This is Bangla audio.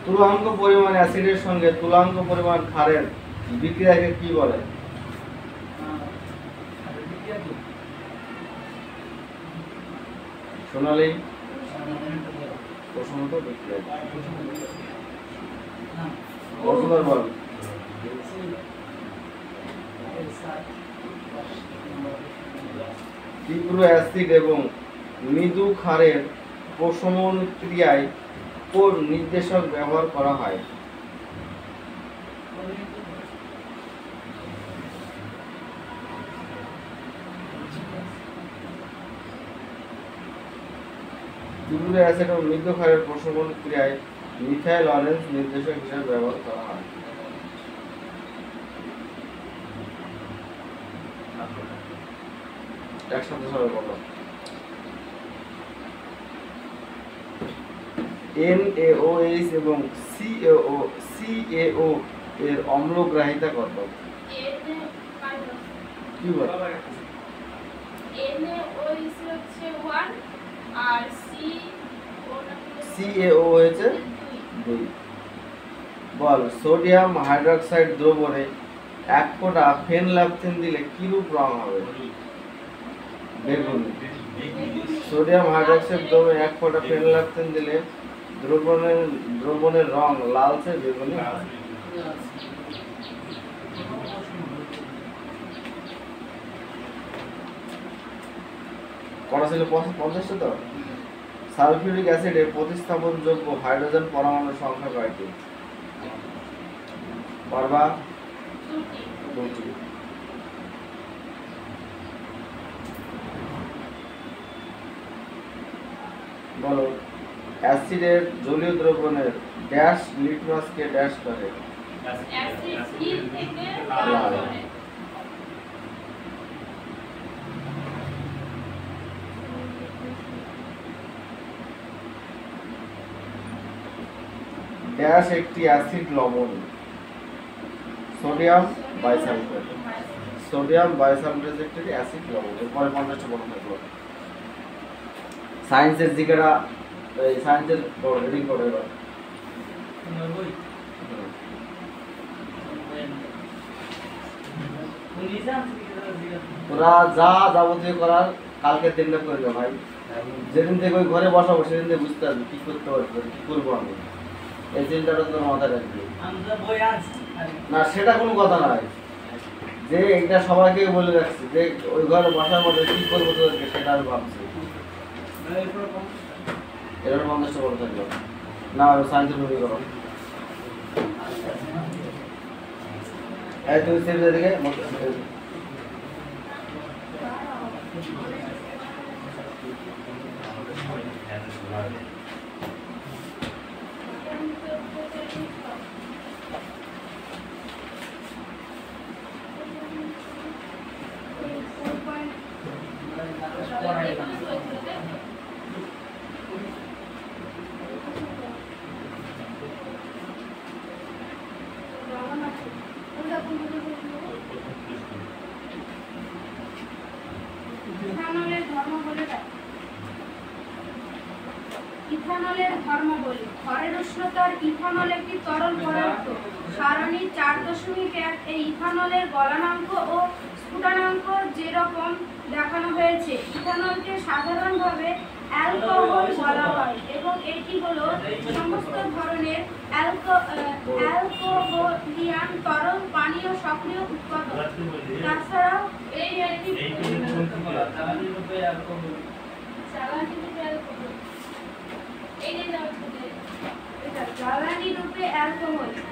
তুলাঙ্ক পরিমাণ অ্যাসিডের সঙ্গে তুলাঙ্ক পরিমাণ ক্ষারের বিক্রিয়াকে কি বলে? সোনালী প্রশ্নটা বিক্রিয়া বল। তীব্র অ্যাসিড এবং মৃদু ক্ষারের প্রশমন ক্রিয়ায় কোন নির্দেশক ব্যবহার করা হয়? তীব্র অ্যাসিড এবং মৃদু ক্ষারের প্রশমন ক্রিয়ায় মিথাইল অরেঞ্জ নির্দেশক হিসেবে ব্যবহার করা হয়। একসাথে সবাই বলো। NaOH এবং CaO এর অম্লগ্রাহিতা কত? কি বল? NaOH হচ্ছে 1 আর CaO হচ্ছে 2। বল সোডিয়াম হাইড্রোক্সাইড দ্রবণে এক ফোঁটা ফেনল্যাপথেন দিলে কিরূপ রং হবে? বেগুনি। সোডিয়াম হাইড্রোক্সাইড দ্রবণে এক ফোঁটা ফেনল্যাপথেন দিলে দ্রবণের রং লালচে বেগুনি হয়। করা ছিল 50 তো। সালফিউরিক অ্যাসিডে প্রতিস্থাপনযোগ্য হাইড্রোজেন পরমাণুর সংখ্যা কয়টি? পারবা? 2টি। বলো, অ্যাসিডের জলীয় দ্রবণের ড্যাশ লিটমাসকে ড্যাশ করে? অ্যাসিড স্থির থেকে লাল। লাল করে। ড্যাশ একটি অ্যাসিড লবণ? Sodium bisulphate. সোডিয়াম বাইসালফেট একটি অ্যাসিড লবণ। এরপরে 50টা বড় থাকলো। সায়েন্সের জিকেরা এই সায়েন্সের বড় রিডিং করে এবার। তোরা যা যাবতীয় করার কালকের দিনটা করবে ভাই। যেদিন থেকে ওই ঘরে বসাবো সেদিন থেকে বুঝতে পারবি কি করতে পারবো, কি করবো আমি। এই চিন্তাটা তোর মাথায় রাখবি। না সেটা কোনো কথা নয়, যে এটা সবাইকে বলে রাখছি যে ওই ঘরে বসার মধ্যে কি করবো তোদেরকে সেটা আমি ভাবছি। এবার 50টা বড় থাকলো না, সায়েন্সের বই করো। এই তুই সেভ দিকে ইথানলের ধর্মাবলী। ঘরের উষ্ণতার ইথানল একটি তরল পদার্থ। সারণী 4.1 এই ইথানলের গলনাঙ্ক ও স্ফুটনাঙ্ক যেরকম দেখানো হয়েছে। ইথানলকে সাধারণভাবে অ্যালকোহল বলা হয় এবং এটি হলো সমস্ত ধরনের অ্যালকোহলিয়ান তরল পানীয় সক্রিয় উৎপাদক। তাছাড়াও এই একটি জ্বালানি রূপে অ্যালকোহল